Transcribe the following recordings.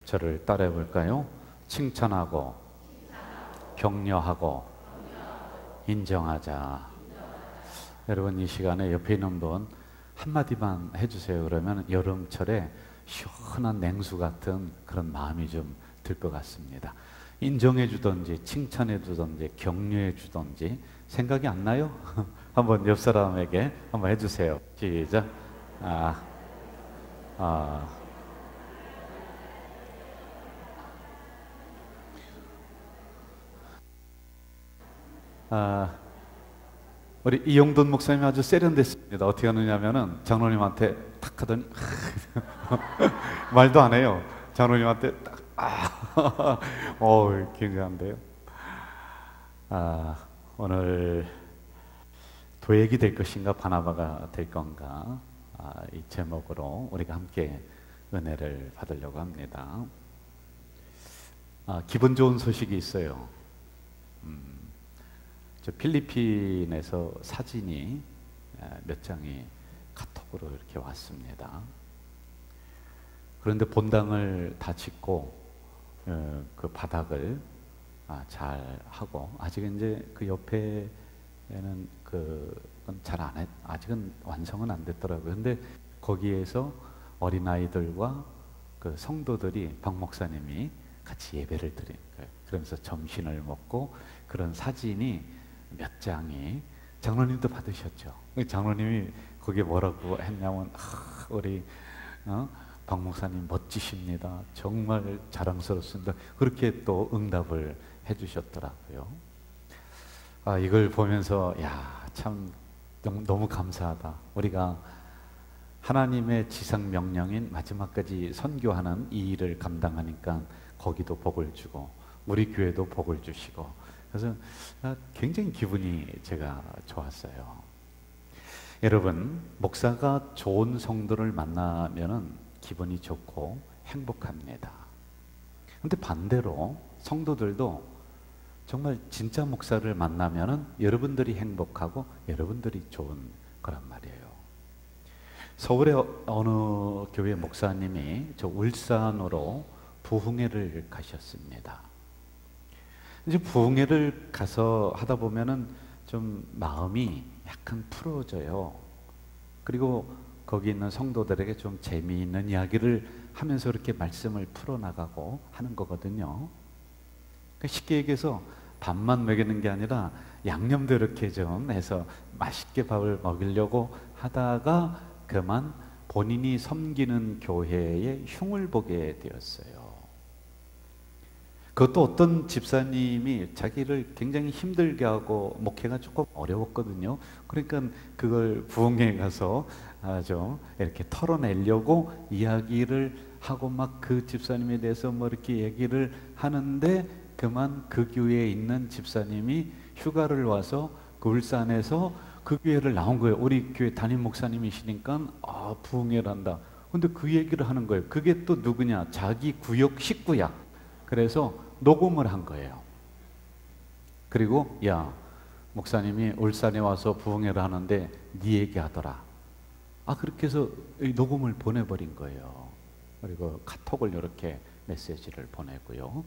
저를 따라해 볼까요? 칭찬하고 격려하고 인정하자. 여러분, 이 시간에 옆에 있는 분 한마디만 해주세요. 그러면 여름철에 시원한 냉수 같은 그런 마음이 좀 들 것 같습니다. 인정해 주든지 칭찬해 주든지 격려해 주든지 생각이 안 나요? 한번 옆 사람에게 한번 해주세요. 시작. 아, 아. 우리 이용돈 목사님이 아주 세련됐습니다. 어떻게 하느냐면은 장로님한테 탁 하더니 말도 안 해요. 장로님한테 딱 굉장한데요. 오늘 도액이 될 것인가 바나바가 될 건가, 이 제목으로 우리가 함께 은혜를 받으려고 합니다. 기분 좋은 소식이 있어요. 저 필리핀에서 사진이 몇 장이 카톡으로 이렇게 왔습니다. 그런데 본당을 다 짓고 그 바닥을 잘 하고, 아직 이제 그 옆에는 그건 아직은 완성은 안 됐더라고요. 근데 거기에서 어린아이들과 그 성도들이 박 목사님이 같이 예배를 드린 거예요. 그러면서 점심을 먹고, 그런 사진이 몇 장이, 장로님도 받으셨죠. 장로님이 거기에 뭐라고 했냐면, 우리 박 목사님 멋지십니다. 정말 자랑스럽습니다. 그렇게 또 응답을 해주셨더라고요. 이걸 보면서 참 너무 감사하다. 우리가 하나님의 지상 명령인 마지막까지 선교하는 이 일을 감당하니까 거기도 복을 주고 우리 교회도 복을 주시고, 그래서 굉장히 기분이 제가 좋았어요. 여러분, 목사가 좋은 성도를 만나면은 기분이 좋고 행복합니다. 근데 반대로 성도들도 정말 진짜 목사를 만나면은 여러분들이 행복하고 여러분들이 좋은 거란 말이에요. 서울의 어느 교회 목사님이 저 울산으로 부흥회를 가셨습니다. 이제 부흥회를 가서 하다 보면은 좀 마음이 약간 풀어져요. 그리고 거기 있는 성도들에게 좀 재미있는 이야기를 하면서 이렇게 말씀을 풀어나가고 하는 거거든요. 그러니까 쉽게 얘기해서 밥만 먹이는 게 아니라 양념도 이렇게 좀 해서 맛있게 밥을 먹이려고 하다가 그만 본인이 섬기는 교회에 흉을 보게 되었어요. 그것도 어떤 집사님이 자기를 굉장히 힘들게 하고 목회가 조금 어려웠거든요. 그러니까 그걸 부흥회에 가서 좀 이렇게 털어내려고 이야기를 하고 막 그 집사님에 대해서 뭐 이렇게 얘기를 하는데, 그만 그 교회에 있는 집사님이 휴가를 와서 그 울산에서 그 교회를 나온 거예요. 우리 교회 담임 목사님이시니까 부흥회를 한다. 근데 그 얘기를 하는 거예요. 그게 또 누구냐? 자기 구역 식구야. 그래서 녹음을 한 거예요. 그리고 목사님이 울산에 와서 부흥회를 하는데 네 얘기하더라. 그렇게 해서 녹음을 보내버린 거예요. 그리고 카톡을 이렇게 메시지를 보내고요.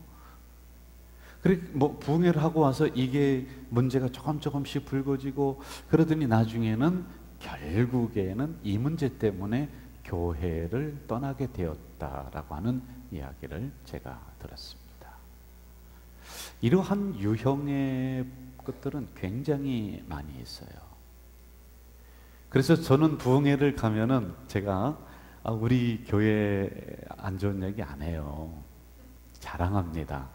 그리고 뭐 부흥회를 하고 와서 이게 문제가 조금씩 불거지고 그러더니 나중에는 결국에는 이 문제 때문에 교회를 떠나게 되었다라고 하는 이야기를 제가 들었습니다. 이러한 유형의 것들은 굉장히 많이 있어요. 그래서 저는 부흥회를 가면은 제가 우리 교회 안 좋은 얘기 안 해요. 자랑합니다.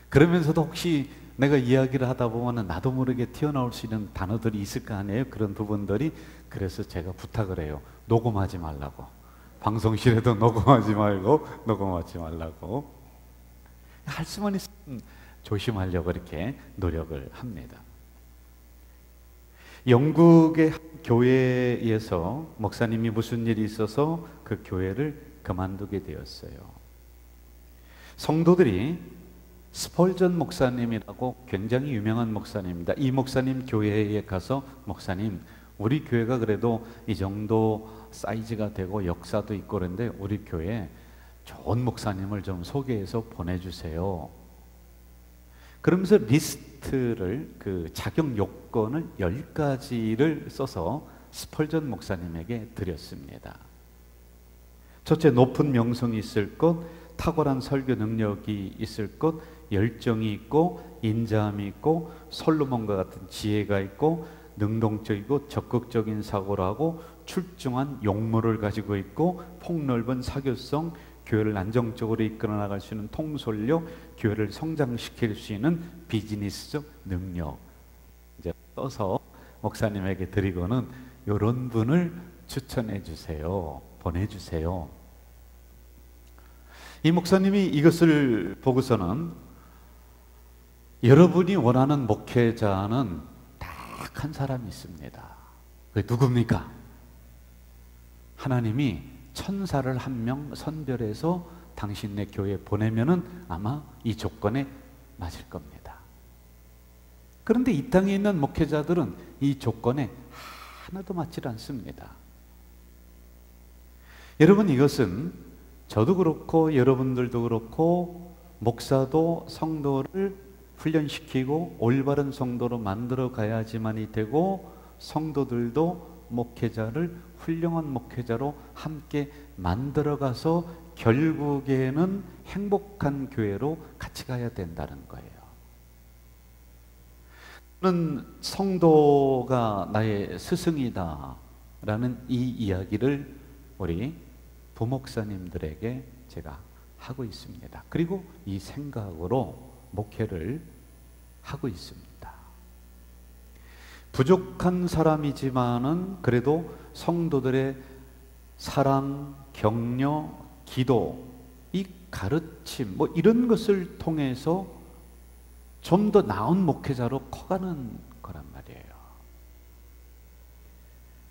그러면서도 혹시 내가 이야기를 하다 보면 나도 모르게 튀어나올 수 있는 단어들이 있을 거 아니에요? 그런 부분들이. 그래서 제가 부탁을 해요. 녹음하지 말라고. 방송실에도 녹음하지 말라고. 할 수만 있으면 조심하려고 이렇게 노력을 합니다. 영국의 한 교회에서 목사님이 무슨 일이 있어서 그 교회를 그만두게 되었어요. 성도들이 스펄전 목사님이라고 굉장히 유명한 목사님입니다. 이 목사님 교회에 가서, 목사님, 우리 교회가 그래도 이 정도 사이즈가 되고 역사도 있고 그런데 우리 교회 좋은 목사님을 좀 소개해서 보내주세요. 그러면서 리스트를, 그 자격 요건을 10가지를 써서 스펄전 목사님에게 드렸습니다. 첫째, 높은 명성이 있을 것, 탁월한 설교 능력이 있을 것, 열정이 있고 인자함이 있고 솔로몬과 같은 지혜가 있고 능동적이고 적극적인 사고를 하고 출중한 용모를 가지고 있고 폭넓은 사교성, 교회를 안정적으로 이끌어 나갈 수 있는 통솔력, 교회를 성장시킬 수 있는 비즈니스적 능력. 이제 써서 목사님에게 드리고는 이런 분을 추천해 주세요. 보내주세요. 이 목사님이 이것을 보고서는 여러분이 원하는 목회자는 딱 한 사람이 있습니다. 그게 누굽니까? 하나님이 천사를 한 명 선별해서 당신네 교회에 보내면은 아마 이 조건에 맞을 겁니다. 그런데 이 땅에 있는 목회자들은 이 조건에 하나도 맞지 않습니다. 여러분, 이것은 저도 그렇고 여러분들도 그렇고 목사도 성도를 훈련시키고 올바른 성도로 만들어 가야지만이 되고 성도들도 목회자를 훌륭한 목회자로 함께 만들어가서 결국에는 행복한 교회로 같이 가야 된다는 거예요. 저는 성도가 나의 스승이다 라는 이 이야기를 우리 부목사님들에게 제가 하고 있습니다. 그리고 이 생각으로 목회를 하고 있습니다. 부족한 사람이지만은 그래도 성도들의 사랑, 격려, 기도, 이 가르침 뭐 이런 것을 통해서 좀 더 나은 목회자로 커가는 거란 말이에요.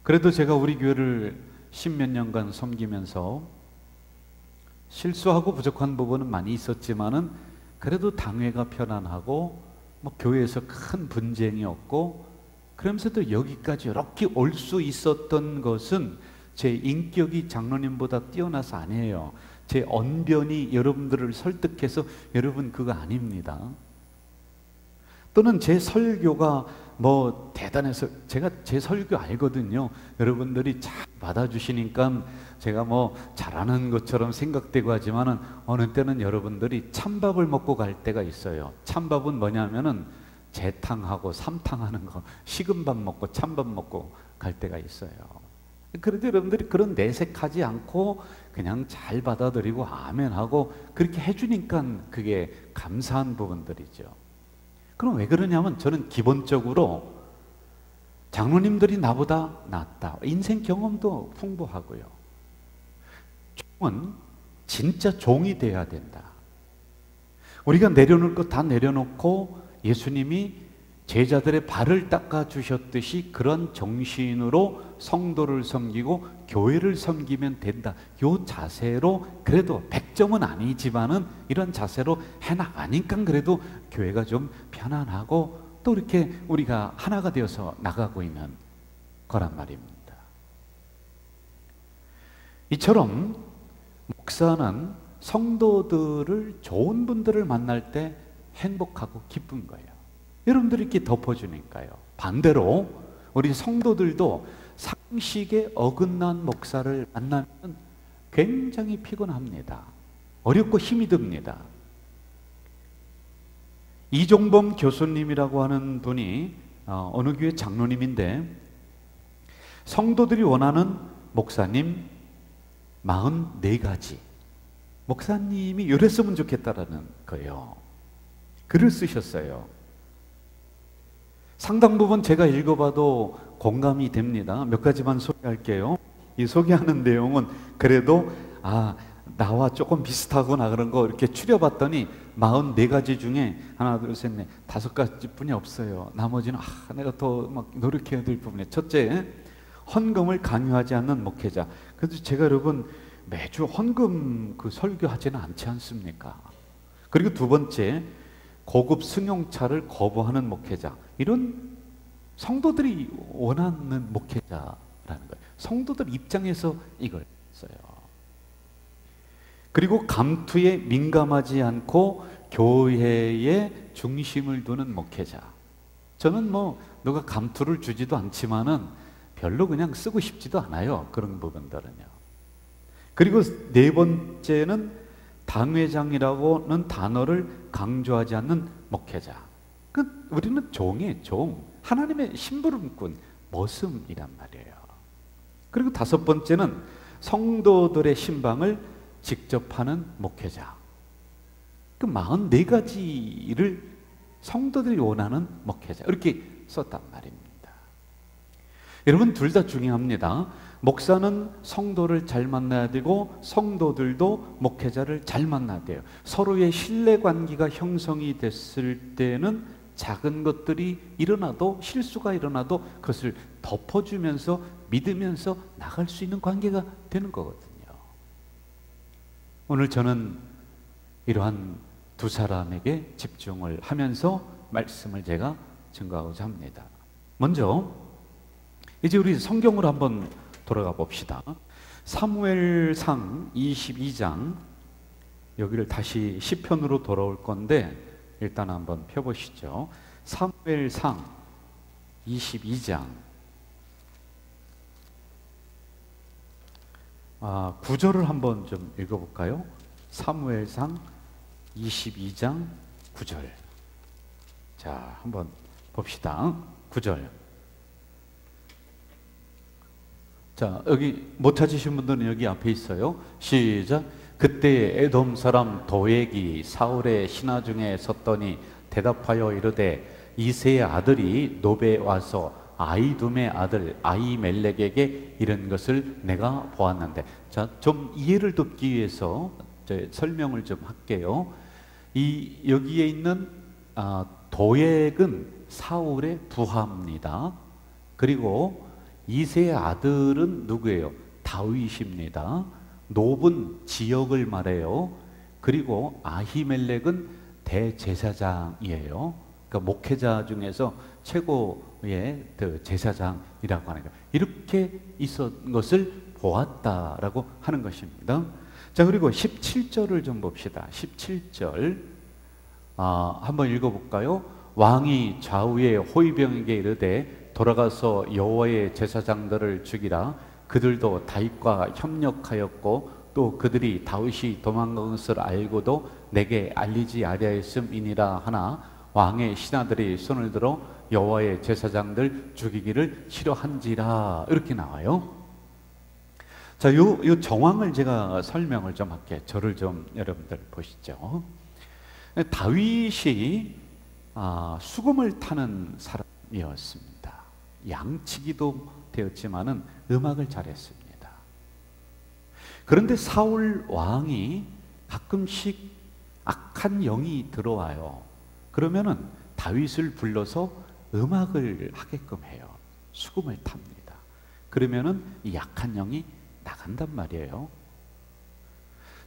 그래도 제가 우리 교회를 10몇 년간 섬기면서 실수하고 부족한 부분은 많이 있었지만은 그래도 당회가 편안하고 뭐 교회에서 큰 분쟁이 없고 그러면서도 여기까지 이렇게 올 수 있었던 것은 제 인격이 장로님보다 뛰어나서 아니에요. 제 언변이 여러분들을 설득해서 여러분 그거 아닙니다. 또는 제 설교가 뭐 대단해서 제가 제 설교 알거든요. 여러분들이 잘 받아주시니까 제가 뭐 잘하는 것처럼 생각되고 하지만은 어느 때는 여러분들이 찬밥을 먹고 갈 때가 있어요. 찬밥은 뭐냐면은 재탕하고 삼탕하는 거, 식은 밥 먹고 찬밥 먹고 갈 때가 있어요. 그래도 여러분들이 그런 내색하지 않고 그냥 잘 받아들이고 아멘하고 그렇게 해주니까 그게 감사한 부분들이죠. 그럼 왜 그러냐면 저는 기본적으로 장로님들이 나보다 낫다. 인생 경험도 풍부하고요. 종은 진짜 종이 돼야 된다. 우리가 내려놓을 것 다 내려놓고 예수님이 제자들의 발을 닦아주셨듯이 그런 정신으로 성도를 섬기고 교회를 섬기면 된다. 이 자세로 그래도 100점은 아니지만은 이런 자세로 해나가니까 그래도 교회가 좀 편안하고 또 이렇게 우리가 하나가 되어서 나가고 있는 거란 말입니다. 이처럼 목사는 성도들을 좋은 분들을 만날 때 행복하고 기쁜 거예요. 여러분들이 이렇게 덮어주니까요. 반대로 우리 성도들도 상식에 어긋난 목사를 만나면 굉장히 피곤합니다. 어렵고 힘이 듭니다. 이종범 교수님이라고 하는 분이 어느 교회 장로님인데 성도들이 원하는 목사님 44가지 목사님이 이랬으면 좋겠다라는 거예요. 글을 쓰셨어요. 상당 부분 제가 읽어봐도 공감이 됩니다. 몇 가지만 소개할게요. 이 소개하는 내용은 그래도 나와 조금 비슷하구나 그런 거 이렇게 추려봤더니 44가지 중에 하나 둘 셋 넷 5가지 뿐이 없어요. 나머지는 내가 더 막 노력해야 될 부분에 첫째, 헌금을 강요하지 않는 목회자. 그래서 제가 여러분 매주 헌금 그 설교하지는 않지 않습니까? 그리고 두 번째, 고급 승용차를 거부하는 목회자. 이런 성도들이 원하는 목회자라는 거예요. 성도들 입장에서 이걸 써요. 그리고 감투에 민감하지 않고 교회에 중심을 두는 목회자. 저는 뭐 누가 감투를 주지도 않지만은 별로 그냥 쓰고 싶지도 않아요. 그런 부분들은요. 그리고 네 번째는 당회장이라고는 단어를 강조하지 않는 목회자. 우리는 종이에요, 종. 하나님의 심부름꾼, 머슴이란 말이에요. 그리고 다섯 번째는 성도들의 신방을 직접 하는 목회자. 그 44가지를 성도들이 원하는 목회자. 이렇게 썼단 말입니다. 여러분, 둘 다 중요합니다. 목사는 성도를 잘 만나야 되고 성도들도 목회자를 잘 만나야 돼요. 서로의 신뢰관계가 형성이 됐을 때는 작은 것들이 일어나도, 실수가 일어나도 그것을 덮어주면서 믿으면서 나갈 수 있는 관계가 되는 거거든요. 오늘 저는 이러한 두 사람에게 집중을 하면서 말씀을 제가 증거하고자 합니다. 먼저 이제 우리 성경으로 한번 돌아가 봅시다. 사무엘상 22장, 여기를 다시 시편으로 돌아올 건데 일단 한번 펴보시죠. 사무엘상 22장 9절을 한번 좀 읽어볼까요? 사무엘상 22장 9절. 자, 한번 봅시다. 9절. 자, 여기 못 찾으신 분들은 여기 앞에 있어요. 시작. 그때 에돔 사람 도액이 사울의 신하 중에 섰더니 대답하여 이르되 이새의 아들이 노베에 와서 아히둠의 아들 아히멜렉에게 이런 것을 내가 보았는데. 자, 좀 이해를 돕기 위해서 설명을 좀 할게요. 여기에 있는 도액은 사울의 부하입니다. 그리고 이새의 아들은 누구예요? 다윗입니다. 놉은 지역을 말해요. 그리고 아히멜렉은 대제사장이에요. 그러니까 목회자 중에서 최고의 제사장이라고 하는 거예요. 이렇게 있었던 것을 보았다라고 하는 것입니다. 자, 그리고 17절을 좀 봅시다. 17절 한번 읽어볼까요? 왕이 좌우의 호위병에게 이르되 돌아가서 여호와의 제사장들을 죽이라. 그들도 다윗과 협력하였고 또 그들이 다윗이 도망간 것을 알고도 내게 알리지 아니하였음이니라 하나 왕의 신하들이 손을 들어 여호와의 제사장들 죽이기를 싫어한지라. 이렇게 나와요. 자, 요 정황을 제가 설명을 좀 할게요. 저를 좀 여러분들 보시죠. 다윗이 수금을 타는 사람이었습니다. 양치기도 되었지만은 음악을 잘했습니다. 그런데 사울 왕이 가끔씩 악한 영이 들어와요. 그러면은 다윗을 불러서 음악을 하게끔 해요. 수금을 탑니다. 그러면은 이 악한 영이 나간단 말이에요.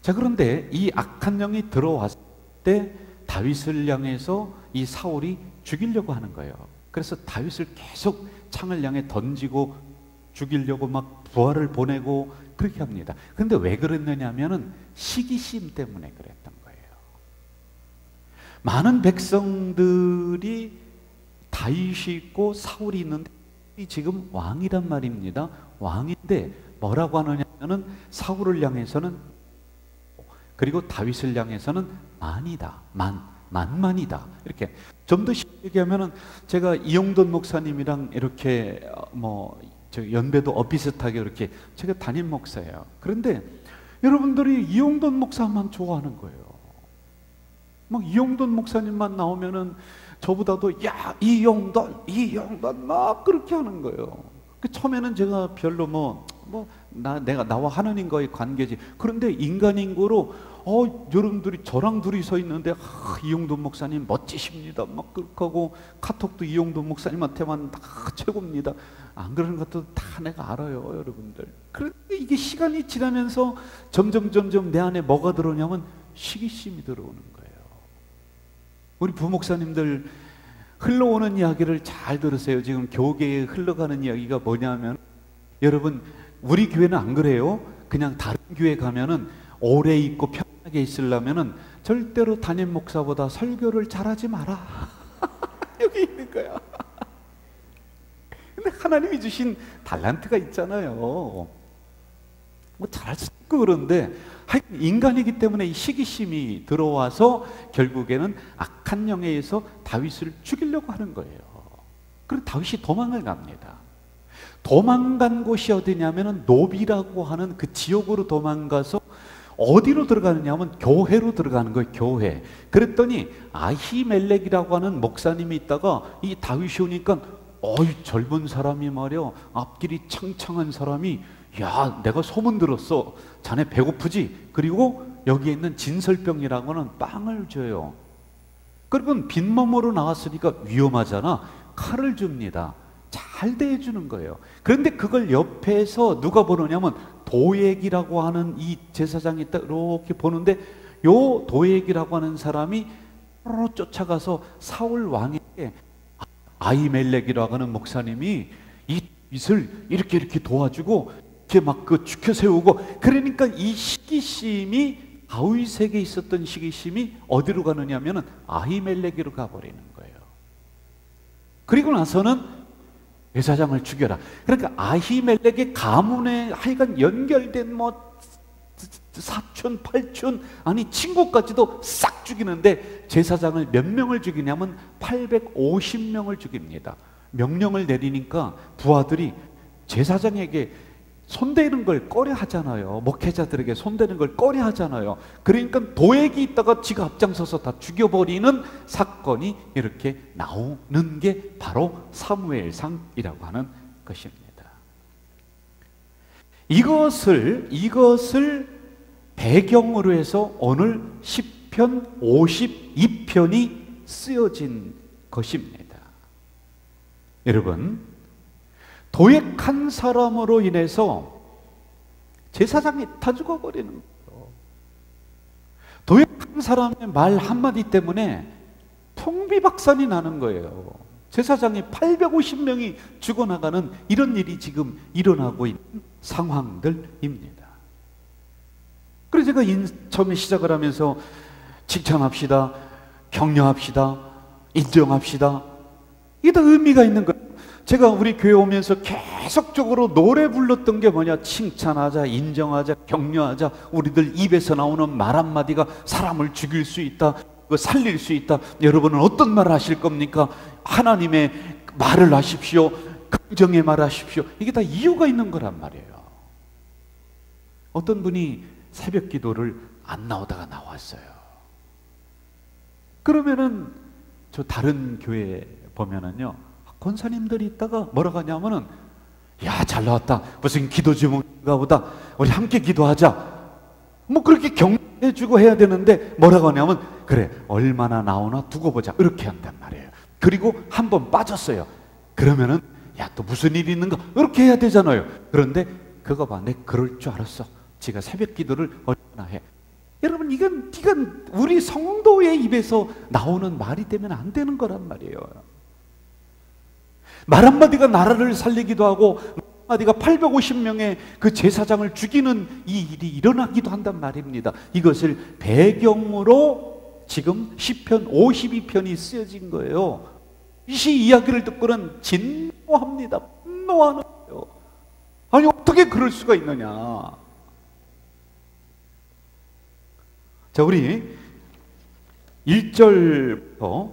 자, 그런데 이 악한 영이 들어왔을 때 다윗을 향해서 이 사울이 죽이려고 하는 거예요. 그래서 다윗을 계속 창을 향해 던지고 죽이려고 막 부하를 보내고 그렇게 합니다. 그런데 왜 그랬느냐 하면은 시기심 때문에 그랬던 거예요. 많은 백성들이 다윗이 있고 사울이 있는데 지금 왕이란 말입니다. 왕인데 뭐라고 하느냐면은 사울을 향해서는 그리고 다윗을 향해서는 만이다. 만만이다. 이렇게 좀 더 쉽게 얘기하면은 제가 이용돈 목사님이랑 이렇게 저 연배도 비슷하게 이렇게 제가 담임 목사예요. 그런데 여러분들이 이용돈 목사만 좋아하는 거예요. 막 이용돈 목사님만 나오면은 저보다도 야 이용돈 막 그렇게 하는 거예요. 처음에는 제가 별로 내가 나와 하나님과의 관계지. 그런데 인간 인고로 여러분들이 저랑 둘이 서 있는데 이용돈 목사님 멋지십니다. 막 그렇게 하고 카톡도 이용돈 목사님한테만 다 최고입니다. 안 그러는 것도 다 내가 알아요, 여러분들. 그런데 이게 시간이 지나면서 점점 내 안에 뭐가 들어오냐면 시기심이 들어오는 거예요. 우리 부목사님들 흘러오는 이야기를 잘 들으세요. 지금 교계에 흘러가는 이야기가 뭐냐면 여러분 우리 교회는 안 그래요. 그냥 다른 교회 가면은 오래 있고 편하게 있으려면은 절대로 담임 목사보다 설교를 잘하지 마라. 여기 있는 거야. 근데 하나님이 주신 달란트가 있잖아요. 뭐 잘할 수 있고 그런데 인간이기 때문에 이 시기심이 들어와서 결국에는 악한 영에 의해서 다윗을 죽이려고 하는 거예요. 그래서 다윗이 도망을 갑니다. 도망간 곳이 어디냐면은 노비라고 하는 그 지역으로 도망가서 어디로 들어가느냐 하면 교회로 들어가는 거예요. 교회. 그랬더니 아히멜렉이라고 하는 목사님이 있다가 이 다윗이 오니까 젊은 사람이 말이야, 앞길이 창창한 사람이, 야, 내가 소문 들었어. 자네 배고프지? 그리고 여기에 있는 진설병이라고 하는 빵을 줘요. 그러면 빈몸으로 나왔으니까 위험하잖아. 칼을 줍니다. 잘 대해주는 거예요. 그런데 그걸 옆에서 누가 보느냐면 도액이라고 하는 이 제사장이 딱 이렇게 보는데, 요 도액이라고 하는 사람이 쫓아가서 사울 왕에게, 아히멜렉이라고 하는 목사님이 이 빛을 이렇게 도와주고 이렇게 막 그 죽여 세우고, 그러니까 이 시기심이, 다윗에게 있었던 시기심이 어디로 가느냐면은 아히멜렉으로 가버리는 거예요. 그리고 나서는 제사장을 죽여라. 그러니까 아히멜렉의 가문에 하여간 연결된 뭐 사촌, 팔촌, 아니 친구까지도 싹 죽이는데, 제사장을 몇 명을 죽이냐면 850명을 죽입니다. 명령을 내리니까 부하들이 제사장에게 손대는 걸 꺼려 하잖아요. 목회자들에게 손대는 걸 꺼려 하잖아요. 그러니까 도액이 있다가 지가 앞장서서 다 죽여버리는 사건이 이렇게 나오는 게 바로 사무엘상이라고 하는 것입니다. 이것을 배경으로 해서 오늘 시편 52편이 쓰여진 것입니다. 여러분, 도액한 사람으로 인해서 제사장이 다 죽어버리는 거예요. 도액한 사람의 말 한마디 때문에 통비박산이 나는 거예요. 제사장이 850명이 죽어나가는 이런 일이 지금 일어나고 있는 상황들입니다. 그래서 제가 처음에 시작을 하면서 칭찬합시다, 격려합시다, 인정합시다, 이게 다 의미가 있는 거예요. 제가 우리 교회 오면서 계속적으로 노래 불렀던 게 뭐냐? 칭찬하자, 인정하자, 격려하자. 우리들 입에서 나오는 말 한마디가 사람을 죽일 수 있다, 살릴 수 있다. 여러분은 어떤 말을 하실 겁니까? 하나님의 말을 하십시오. 긍정의 말을 하십시오. 이게 다 이유가 있는 거란 말이에요. 어떤 분이 새벽 기도를 안 나오다가 나왔어요. 그러면은 저 다른 교회 보면은요, 권사님들이 있다가 뭐라고 하냐면은, 야, 잘 나왔다, 무슨 기도 제목인가 보다, 우리 함께 기도하자, 뭐 그렇게 격려해주고 해야 되는데 뭐라고 하냐면, 그래, 얼마나 나오나 두고 보자, 이렇게 한단 말이에요. 그리고 한 번 빠졌어요. 그러면은, 야, 또 무슨 일이 있는가, 이렇게 해야 되잖아요. 그런데 그거 봐, 내 그럴 줄 알았어. 지가 새벽 기도를 얼마나 해. 여러분, 이건 우리 성도의 입에서 나오는 말이 되면 안 되는 거란 말이에요. 말 한마디가 나라를 살리기도 하고, 말 한마디가 850명의 그 제사장을 죽이는 이 일이 일어나기도 한단 말입니다. 이것을 배경으로 지금 시편 52편이 쓰여진 거예요. 이 이야기를 듣고는 진노합니다. 분노하는 거예요. 아니, 어떻게 그럴 수가 있느냐. 자, 우리 1절부터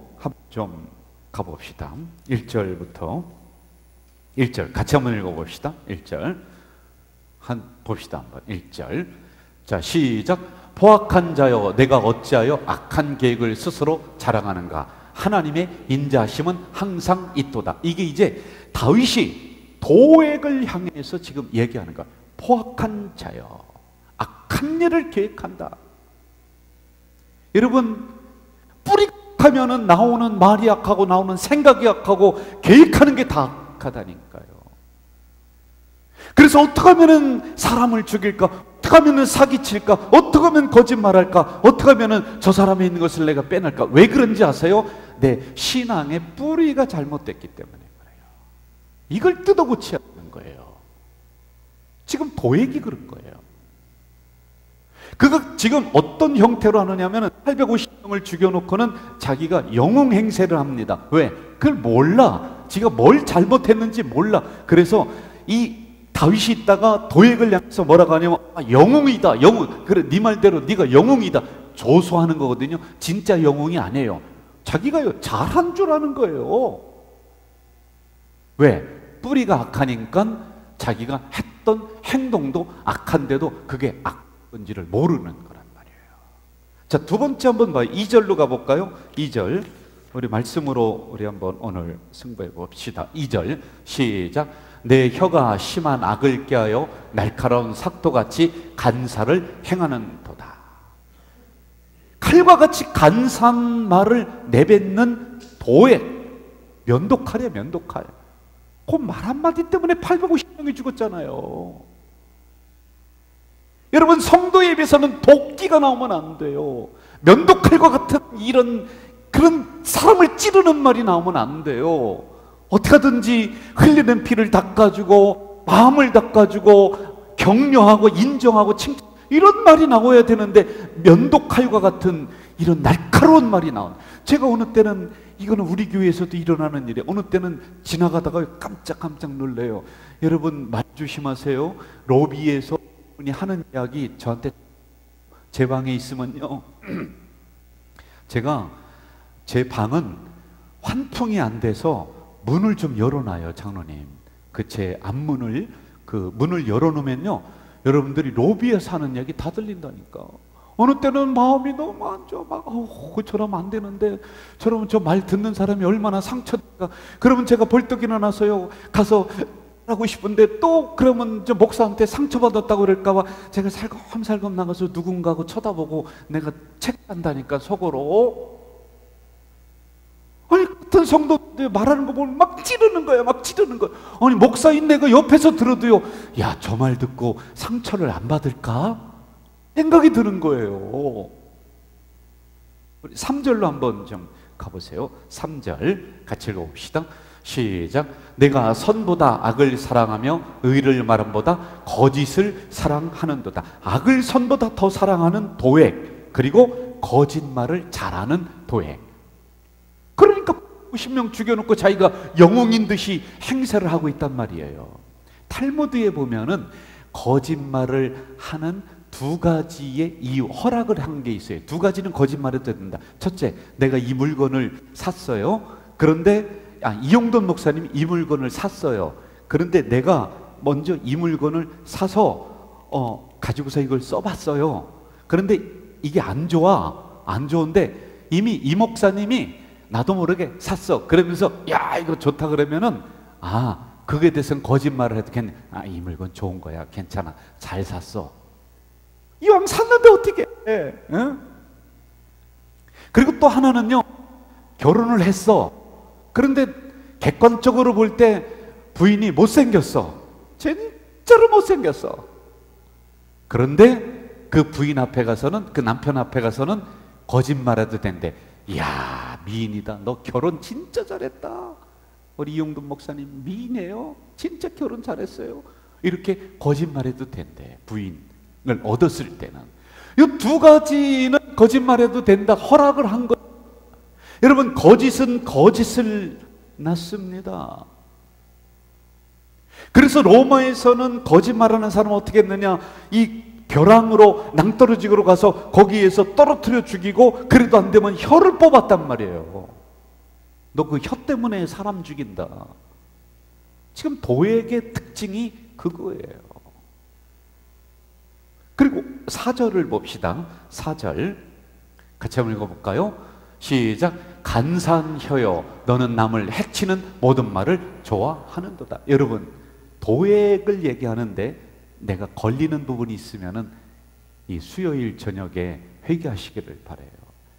좀 가봅시다. 1절부터 1절 같이 한번 읽어봅시다. 1절 봅시다 한번. 1절. 자, 시작. 포악한 자여, 내가 어찌하여 악한 계획을 스스로 자랑하는가? 하나님의 인자하심은 항상 있도다. 이게 이제 다윗이 도액을 향해서 지금 얘기하는 거야. 포악한 자여, 악한 일을 계획한다. 여러분, 뿌리하면은 나오는 말이 악하고 나오는 생각이 악하고 계획하는 게 다 악하다니까요. 그래서 어떻게 하면은 사람을 죽일까? 어떻게 하면은 사기칠까? 어떻게 하면 거짓말할까? 어떻게 하면은 저 사람에 있는 것을 내가 빼낼까? 왜 그런지 아세요? 내 신앙의 뿌리가 잘못됐기 때문에 그래요. 이걸 뜯어고쳐야 하는 거예요. 지금 도액이 그런 거예요. 그거 지금 어떤 형태로 하느냐면 850명을 죽여놓고는 자기가 영웅 행세를 합니다. 왜? 그걸 몰라. 지가 뭘 잘못했는지 몰라. 그래서 이 다윗이 있다가 도액을 향해서 뭐라고 하냐면 영웅이다. 영웅. 그래, 네 말대로 네가 영웅이다. 조소하는 거거든요. 진짜 영웅이 아니에요. 자기가 잘한 줄 아는 거예요. 왜? 뿌리가 악하니까 자기가 했던 행동도 악한데도 그게 악인지를 모르는 거란 말이에요. 자, 두 번째 한번 봐요. 2절로 가볼까요? 2절. 우리 말씀으로 우리 한번 오늘 승부해 봅시다. 2절 시작. 내 혀가 심한 악을 꾀하여 날카로운 삭도같이 간사를 행하는 도다. 칼과 같이 간사한 말을 내뱉는 도액. 면도칼이야, 면도칼. 그 말 한마디 때문에 850명이 죽었잖아요. 여러분, 성도 예배에서는 도끼가 나오면 안 돼요. 면도칼과 같은 이런 그런 사람을 찌르는 말이 나오면 안 돼요. 어떻게 하든지 흘리는 피를 닦아주고 마음을 닦아주고 격려하고 인정하고 칭찬, 이런 말이 나와야 되는데 면도칼과 같은 이런 날카로운 말이 나온. 제가 어느 때는 이거는 우리 교회에서도 일어나는 일이에요. 어느 때는 지나가다가 깜짝깜짝 놀래요. 여러분 말 조심하세요. 로비에서 분이 하는 이야기 저한테 제 방에 있으면요. 제가 제 방은 환풍이 안 돼서 문을 좀 열어놔요, 장로님. 그 제 앞문을, 그 문을 열어놓으면요, 여러분들이 로비에서 하는 이야기 다 들린다니까. 어느 때는 마음이 너무 안 좋아. 막, 저러면 안 되는데, 저러면 저 말 듣는 사람이 얼마나 상처될까. 그러면 제가 벌떡 일어나서요, 가서 하고 싶은데 또 그러면 저 목사한테 상처받았다고 그럴까봐 제가 살검살검 나가서 누군가하고 쳐다보고 내가 책한다니까, 속으로. 아니, 같은 성도들 말하는 거 보면 막 찌르는 거야, 막 찌르는 거야. 아니, 목사인 내가 옆에서 들어도요, 야, 저 말 듣고 상처를 안 받을까? 생각이 드는 거예요. 우리 3절로 한번 좀 가보세요. 3절 같이 읽어봅시다. 시작. 내가 선보다 악을 사랑하며 의를 말함보다 거짓을 사랑하는도다. 악을 선보다 더 사랑하는 도액, 그리고 거짓말을 잘하는 도액. 그러니까 90명 죽여놓고 자기가 영웅인 듯이 행세를 하고 있단 말이에요. 탈무드에 보면은 거짓말을 하는 두 가지의 이유, 허락을 한 게 있어요. 두 가지는 거짓말해도 된다. 첫째, 내가 이 물건을 샀어요. 그런데 이용돈 목사님이 이 물건을 샀어요. 그런데 내가 먼저 이 물건을 사서 가지고서 이걸 써봤어요. 그런데 이게 안 좋아. 안 좋은데 이미 이 목사님이 나도 모르게 샀어. 그러면서 야, 이거 좋다 그러면은 그거에 대해서는 거짓말을 해도 이 물건 좋은 거야. 괜찮아. 잘 샀어. 이왕 샀는데 어떻게 해? 응? 그리고 또 하나는요, 결혼을 했어. 그런데 객관적으로 볼 때 부인이 못생겼어. 진짜로 못생겼어. 그런데 그 부인 앞에 가서는, 그 남편 앞에 가서는 거짓말해도 된대. 이야, 미인이다. 너 결혼 진짜 잘했다. 우리 이용돈 목사님 미인이에요. 진짜 결혼 잘했어요. 이렇게 거짓말해도 된대. 부인을 얻었을 때는. 이 두 가지는 거짓말해도 된다. 허락을 한 거. 여러분, 거짓은 거짓을 낳습니다. 그래서 로마에서는 거짓말하는 사람은 어떻게 했느냐, 이 벼랑으로 낭떠러지기로 가서 거기에서 떨어뜨려 죽이고, 그래도 안 되면 혀를 뽑았단 말이에요. 너 그 혀 때문에 사람 죽인다. 지금 도액의 특징이 그거예요. 그리고 4절을 봅시다. 4절 같이 한번 읽어볼까요? 시작. 간사한 혀여, 너는 남을 해치는 모든 말을 좋아하는도다. 여러분, 도액을 얘기하는데 내가 걸리는 부분이 있으면은 이 수요일 저녁에 회개하시기를 바라요.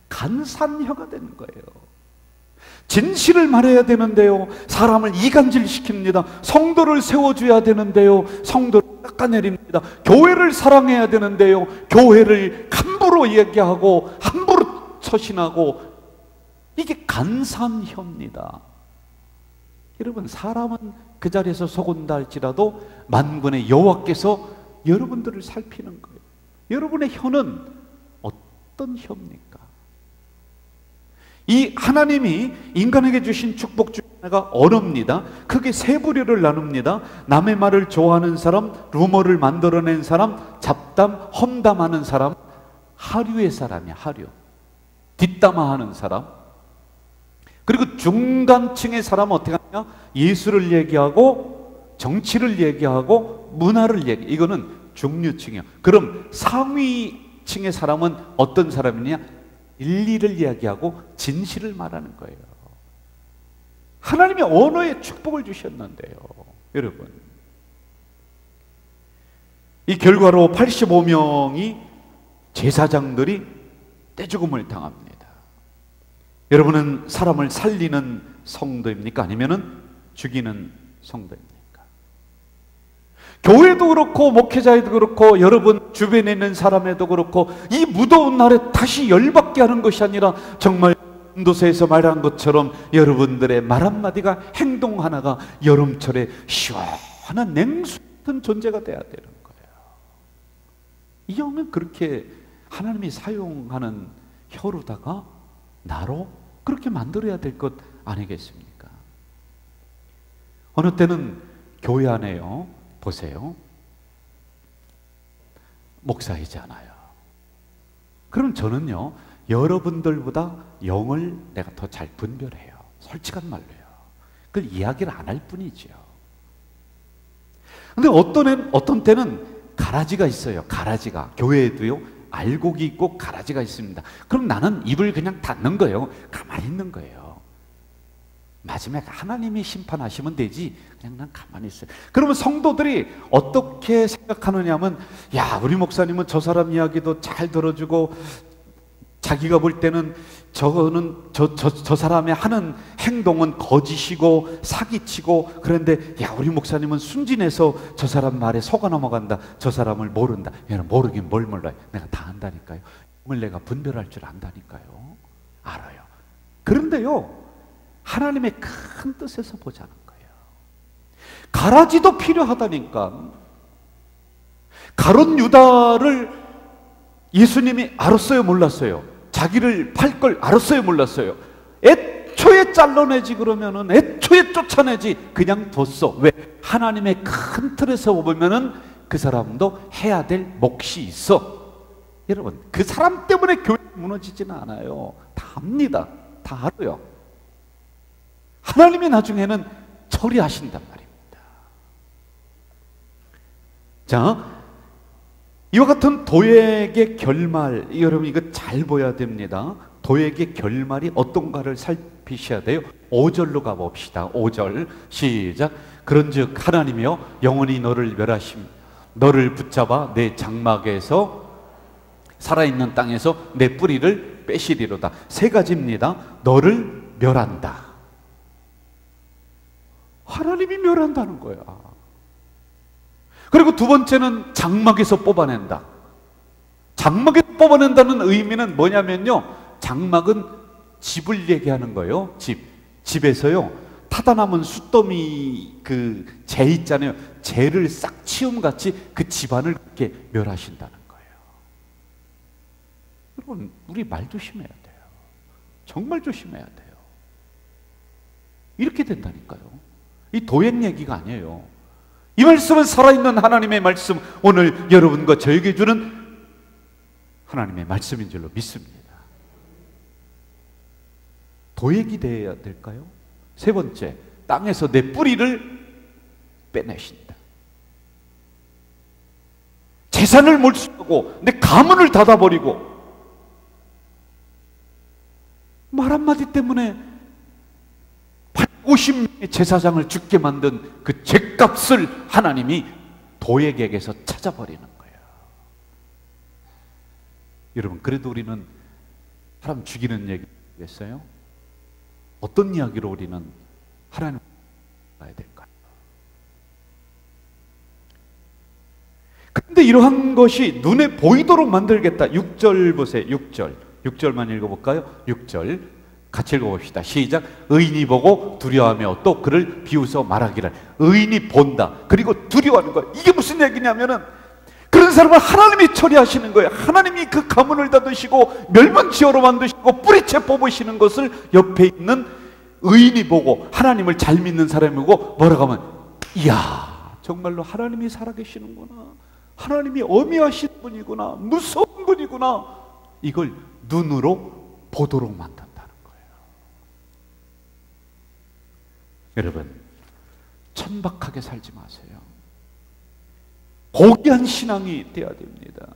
간사한 혀가 되는 거예요. 진실을 말해야 되는데요, 사람을 이간질시킵니다. 성도를 세워줘야 되는데요, 성도를 깎아내립니다. 교회를 사랑해야 되는데요, 교회를 함부로 얘기하고 함부로 처신하고, 이게 간사한 혀입니다. 여러분, 사람은 그 자리에서 속은다 할지라도 만군의 여호와께서 여러분들을 살피는 거예요. 여러분의 혀는 어떤 혀입니까? 이 하나님이 인간에게 주신 축복 중 하나가 언어입니다. 크게 세 부류를 나눕니다. 남의 말을 좋아하는 사람, 루머를 만들어낸 사람, 잡담, 험담하는 사람, 하류의 사람이야. 하류. 뒷담화하는 사람. 그리고 중간층의 사람은 어떻게 하냐? 예술을 얘기하고 정치를 얘기하고 문화를 얘기. 이거는 중류층이야. 그럼 상위층의 사람은 어떤 사람이냐? 진리를 이야기하고 진실을 말하는 거예요. 하나님이 언어에 축복을 주셨는데요. 여러분, 이 결과로 85명이 제사장들이 떼죽음을 당합니다. 여러분은 사람을 살리는 성도입니까? 아니면 죽이는 성도입니까? 교회도 그렇고 목회자에도 그렇고 여러분 주변에 있는 사람에도 그렇고 이 무더운 날에 다시 열받게 하는 것이 아니라 정말 인도서에서 말한 것처럼 여러분들의 말 한마디가 행동 하나가 여름철에 시원한 냉수 같은 존재가 돼야 되는 거예요. 이 형은 그렇게 하나님이 사용하는 혀로다가 나로 그렇게 만들어야 될 것 아니겠습니까? 어느 때는 교회 안에요, 보세요, 목사이잖아요. 그럼 저는요, 여러분들보다 영을 내가 더 잘 분별해요. 솔직한 말로요. 그걸 이야기를 안 할 뿐이죠. 근데 어떤 때는 가라지가 있어요. 가라지가. 교회에도요, 알곡이 있고 가라지가 있습니다. 그럼 나는 입을 그냥 닫는 거예요. 가만히 있는 거예요. 마지막에 하나님이 심판하시면 되지, 그냥 난 가만히 있어요. 그러면 성도들이 어떻게 생각하느냐면, 야, 우리 목사님은 저 사람 이야기도 잘 들어주고 자기가 볼 때는 저 사람의 하는 행동은 거짓이고 사기치고, 그런데 야, 우리 목사님은 순진해서 저 사람 말에 속아 넘어간다. 저 사람을 모른다. 얘는 모르긴 뭘 몰라요. 내가 다 안다니까요. 오늘 내가 분별할 줄 안다니까요. 알아요. 그런데요, 하나님의 큰 뜻에서 보자는 거예요. 가라지도 필요하다니까. 가룟 유다를 예수님이 알았어요, 몰랐어요? 자기를 팔 걸 알았어요, 몰랐어요? 애초에 잘라내지, 그러면은 애초에 쫓아내지, 그냥 뒀어. 왜? 하나님의 큰 틀에서 보면은 그 사람도 해야 될 몫이 있어. 여러분, 그 사람 때문에 교회 무너지지는 않아요. 다 압니다. 다 알아요. 하나님이 나중에는 처리하신단 말입니다. 자, 이와 같은 도액의 결말, 여러분 이거 잘 보여야 됩니다. 도액의 결말이 어떤가를 살피셔야 돼요. 5절로 가봅시다. 5절 시작. 그런즉 하나님이여 영원히 너를 멸하심, 너를 붙잡아 내 장막에서 살아있는 땅에서 내 뿌리를 빼시리로다. 세 가지입니다. 너를 멸한다. 하나님이 멸한다는 거야. 그리고 두 번째는 장막에서 뽑아낸다. 장막에서 뽑아낸다는 의미는 뭐냐면요, 장막은 집을 얘기하는 거예요. 집에서요, 타다 남은 숫더미 그 재 있잖아요. 재를 싹 치움같이 그 집안을 그렇게 멸하신다는 거예요. 여러분, 우리 말 조심해야 돼요. 정말 조심해야 돼요. 이렇게 된다니까요. 이 도액 얘기가 아니에요. 이 말씀은 살아있는 하나님의 말씀, 오늘 여러분과 저에게 주는 하나님의 말씀인 줄로 믿습니다. 도액이 되어야 될까요? 세 번째, 땅에서 내 뿌리를 빼내신다. 재산을 몰수하고 내 가문을 닫아버리고 말 한마디 때문에 50명의 제사장을 죽게 만든 그 죄값을 하나님이 도액에게서 찾아버리는 거예요. 여러분, 그래도 우리는 사람 죽이는 얘기겠어요? 어떤 이야기로 우리는 하나님을 봐야 될까요? 그런데 이러한 것이 눈에 보이도록 만들겠다. 6절 보세요. 6절만 읽어볼까요? 6절 같이 읽어봅시다. 시작. 의인이 보고 두려워하며 또 그를 비웃어 말하기를. 의인이 본다. 그리고 두려워하는 거예요. 이게 무슨 얘기냐면은 그 그런 사람을 하나님이 처리하시는 거예요. 하나님이 그 가문을 닫으시고 멸망지어로 만드시고 뿌리채 뽑으시는 것을 옆에 있는 의인이 보고, 하나님을 잘 믿는 사람이 보고 뭐라고 하면, 이야, 정말로 하나님이 살아계시는구나, 하나님이 어미하신 분이구나, 무서운 분이구나, 이걸 눈으로 보도록 만든다는 거예요. 여러분, 천박하게 살지 마세요. 고귀한 신앙이 되어야 됩니다.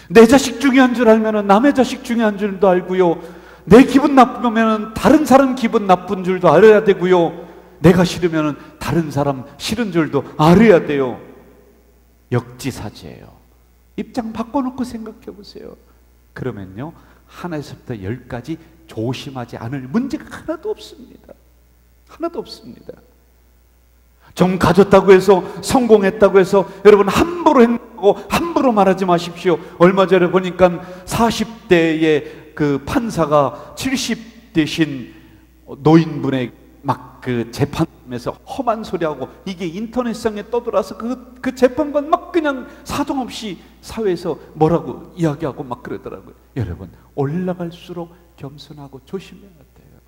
내 자식 중요한 줄 알면 남의 자식 중요한 줄도 알고요, 내 기분 나쁘면 다른 사람 기분 나쁜 줄도 알아야 되고요, 내가 싫으면 다른 사람 싫은 줄도 알아야 돼요. 역지사지예요. 입장 바꿔놓고 생각해 보세요. 그러면요, 하나에서부터 열까지 조심하지 않을 문제가 하나도 없습니다. 하나도 없습니다. 좀 가졌다고 해서, 성공했다고 해서 여러분 함부로 행동하고 함부로 말하지 마십시오. 얼마 전에 보니까 40대의 그 판사가 70대신 노인분의 막 그 재판에서 험한 소리하고, 이게 인터넷상에 떠돌아서 그 재판관 막 그냥 사정없이 사회에서 뭐라고 이야기하고 막 그러더라고요. 여러분, 올라갈수록 겸손하고 조심해야 돼요.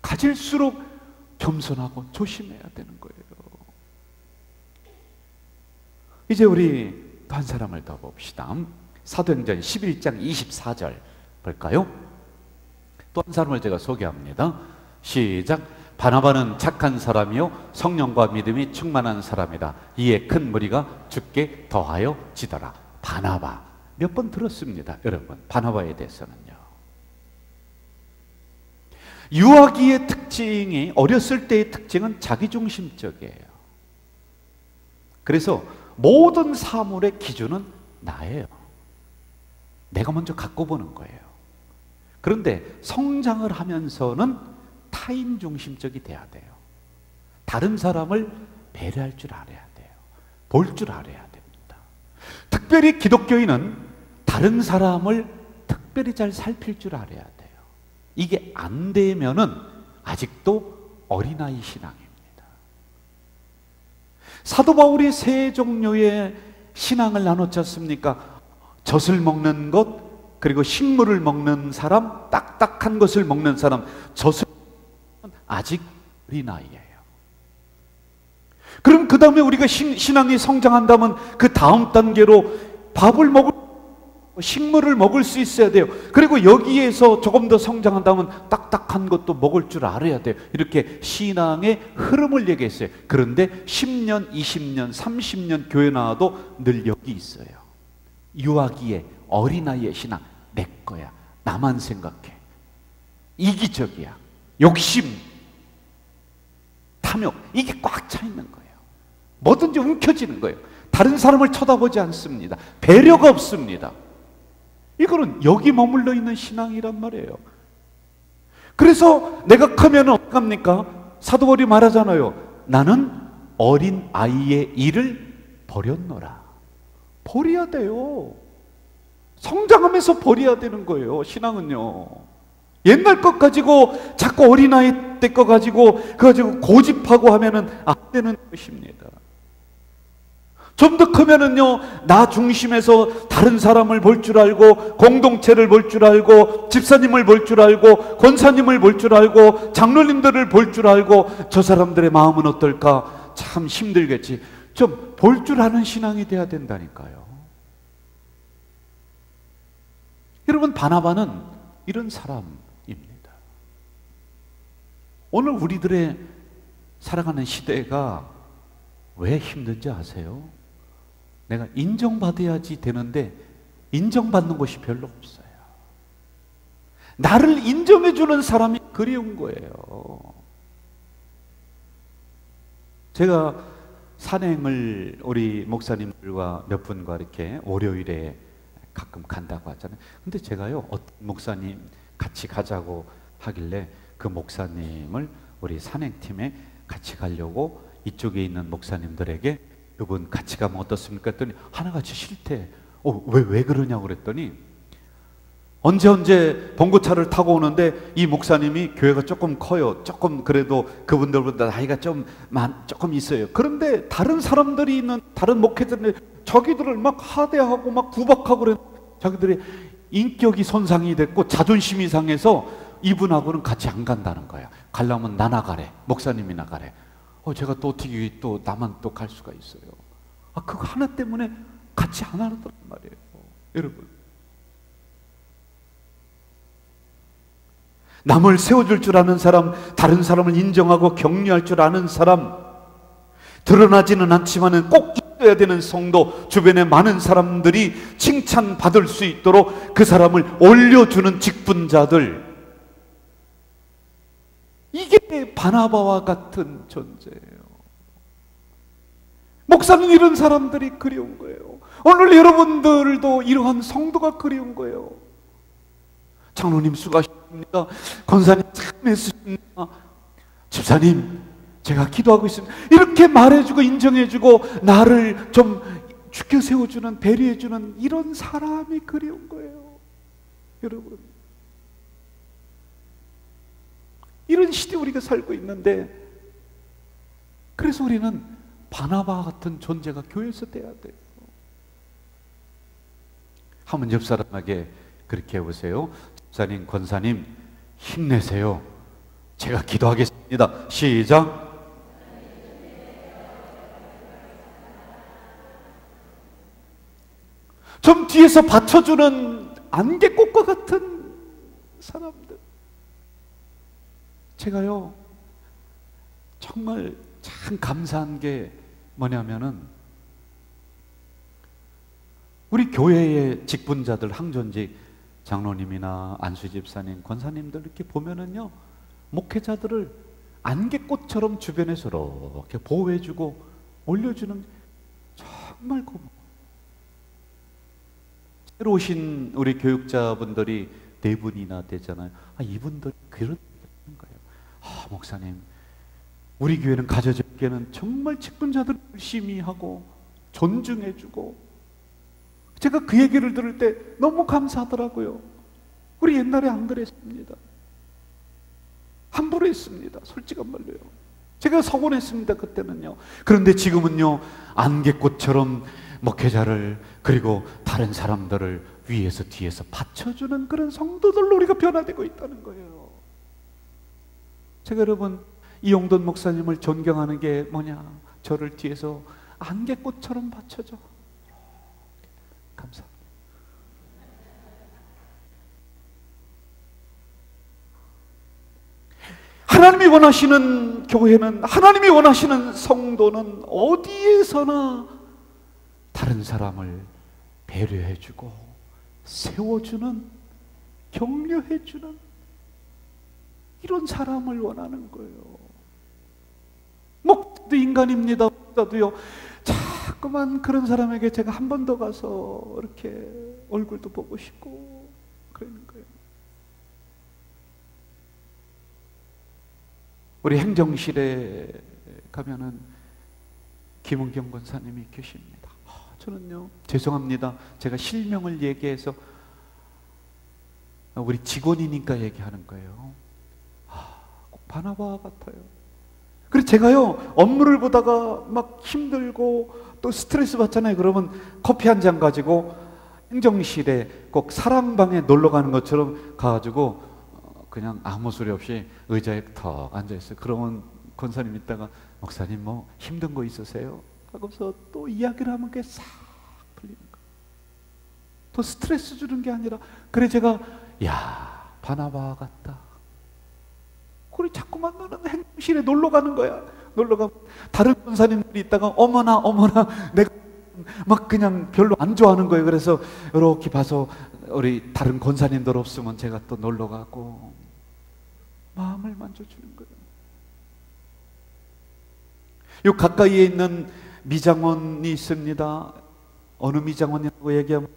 가질수록 겸손하고 조심해야 되는 거예요. 이제 우리 또 한 사람을 더 봅시다. 사도행전 11장 24절 볼까요? 또 한 사람을 제가 소개합니다. 시작. 바나바는 착한 사람이요 성령과 믿음이 충만한 사람이다. 이에 큰 무리가 주께 더하여 지더라. 바나바 몇 번 들었습니다. 여러분, 바나바에 대해서는요, 유아기의 특징이, 어렸을 때의 특징은 자기중심적이에요. 그래서 모든 사물의 기준은 나예요. 내가 먼저 갖고 보는 거예요. 그런데 성장을 하면서는 타인 중심적이 돼야 돼요. 다른 사람을 배려할 줄 알아야 돼요. 볼 줄 알아야 됩니다. 특별히 기독교인은 다른 사람을 특별히 잘 살필 줄 알아야 돼요. 이게 안 되면은 아직도 어린아이 신앙입니다. 사도 바울이 세 종류의 신앙을 나눴지 않습니까? 젖을 먹는 것, 그리고 식물을 먹는 사람, 딱딱한 것을 먹는 사람. 젖을 아직 어린아이예요. 그럼 그 다음에 우리가 신앙이 성장한다면 그 다음 단계로 밥을 먹을, 식물을 먹을 수 있어야 돼요. 그리고 여기에서 조금 더 성장한다면 딱딱한 것도 먹을 줄 알아야 돼요. 이렇게 신앙의 흐름을 얘기했어요. 그런데 10년, 20년, 30년 교회 나와도 늘 여기 있어요. 유아기의 어린아이의 신앙. 내 거야, 나만 생각해, 이기적이야, 욕심, 탐욕, 이게 꽉 차 있는 거예요. 뭐든지 움켜쥐는 거예요. 다른 사람을 쳐다보지 않습니다. 배려가 없습니다. 이거는 여기 머물러 있는 신앙이란 말이에요. 그래서 내가 크면 어떡합니까? 사도 바울이 말하잖아요. 나는 어린 아이의 일을 버렸노라. 버려야 돼요. 성장하면서 버려야 되는 거예요. 신앙은요. 옛날 것 가지고 자꾸 어린아이 때 거 가지고 그거 가지고 고집하고 하면은 안 되는 것입니다. 좀 더 크면은요, 나 중심에서 다른 사람을 볼 줄 알고, 공동체를 볼 줄 알고, 집사님을 볼 줄 알고, 권사님을 볼 줄 알고, 장로님들을 볼 줄 알고, 저 사람들의 마음은 어떨까? 참 힘들겠지. 좀 볼 줄 아는 신앙이 돼야 된다니까요. 여러분, 바나바는 이런 사람입니다. 오늘 우리들의 살아가는 시대가 왜 힘든지 아세요? 내가 인정받아야지 되는데 인정받는 곳이 별로 없어요. 나를 인정해주는 사람이 그리운 거예요. 제가 산행을 우리 목사님들과 몇 분과 이렇게 월요일에 가끔 간다고 하잖아요. 근데 제가요, 어떤 목사님 같이 가자고 하길래 그 목사님을 우리 산행팀에 같이 가려고 이쪽에 있는 목사님들에게 그분 같이 가면 어떻습니까? 했더니 하나같이 싫대. 왜 그러냐고 그랬더니 언제 봉고차를 타고 오는데 이 목사님이 교회가 조금 커요. 조금 그래도 그분들보다 나이가 조금 있어요. 그런데 다른 사람들이 있는 다른 목회자들은 자기들을 막 하대하고 막 구박하고 그래. 자기들의 인격이 손상이 됐고 자존심이 상해서 이분하고는 같이 안 간다는 거야. 가려면 나 나가래. 목사님이 나가래. 제가 또 어떻게 또 나만 또 갈 수가 있어요. 그거 하나 때문에 같이 안 하더란 말이에요. 여러분, 남을 세워줄 줄 아는 사람, 다른 사람을 인정하고 격려할 줄 아는 사람, 드러나지는 않지만은 꼭 있어야 되는 성도, 주변에 많은 사람들이 칭찬받을 수 있도록 그 사람을 올려주는 직분자들, 이게 바나바와 같은 존재예요. 목사는 이런 사람들이 그리운 거예요. 오늘 여러분들도 이러한 성도가 그리운 거예요. 장로님 수고하십니다. 권사님 참 애쓰십니다. 집사님 제가 기도하고 있습니다. 이렇게 말해주고 인정해주고 나를 좀 죽여 세워주는, 배려해주는 이런 사람이 그리운 거예요. 여러분, 이런 시대에 우리가 살고 있는데, 그래서 우리는 바나바 같은 존재가 교회에서 돼야 돼요. 한번 옆 사람에게 그렇게 해보세요. 집사님, 권사님 힘내세요. 제가 기도하겠습니다. 시작. 좀 뒤에서 받쳐주는 안개꽃과 같은 사람들. 제가요 정말 참 감사한 게 뭐냐면은, 우리 교회의 직분자들, 항존직 장로님이나 안수 집사님, 권사님들 이렇게 보면은요, 목회자들을 안개꽃처럼 주변에서 이렇게 보호해주고 올려주는, 정말 고마워. 새로 오신 우리 교육자분들이 4분이나 되잖아요. 이분들 그런 거예요. 목사님, 우리 교회는 가져적게는 정말 직분자들 열심히 하고 존중해주고, 제가 그 얘기를 들을 때 너무 감사하더라고요. 우리 옛날에 안 그랬습니다. 함부로 했습니다. 솔직한 말로요. 제가 서운했습니다, 그때는요. 그런데 지금은요, 안개꽃처럼 목회자를, 그리고 다른 사람들을 위에서 뒤에서 받쳐주는 그런 성도들로 우리가 변화되고 있다는 거예요. 제가 여러분, 이용돈 목사님을 존경하는 게 뭐냐? 저를 뒤에서 안개꽃처럼 받쳐줘. 감사합니다. 하나님이 원하시는 교회는, 하나님이 원하시는 성도는 어디에서나 다른 사람을 배려해주고 세워주는, 격려해주는 이런 사람을 원하는 거예요. 목사도 인간입니다. 목사도요, 자꾸만 그런 사람에게 제가 한 번 더 가서 이렇게 얼굴도 보고 싶고 그러는 거예요. 우리 행정실에 가면은 김은경 권사님이 계십니다. 저는요, 죄송합니다. 제가 실명을 얘기해서, 우리 직원이니까 얘기하는 거예요. 꼭 바나바 같아요. 그래서 제가요, 업무를 보다가 막 힘들고 또 스트레스 받잖아요. 그러면 커피 한 잔 가지고 행정실에 꼭 사랑방에 놀러 가는 것처럼 가가지고 그냥 아무 소리 없이 의자에 턱 앉아있어요. 그러면 권사님 있다가, 목사님 뭐 힘든 거 있으세요? 하고서 또 이야기를 하면 그게 싹 풀리는 거예요. 또 스트레스 주는 게 아니라, 그래 제가, 야, 바나바 같다. 그래 자꾸만 나는 행정실에 놀러 가는 거야. 놀러 가면 다른 권사님들이 있다가, 어머나 내가 막 그냥 별로 안 좋아하는 거예요. 그래서 이렇게 봐서 우리 다른 권사님들 없으면 제가 또 놀러 가고 마음을 만져주는 거예요. 요 가까이에 있는 미장원이 있습니다. 어느 미장원이라고 얘기하면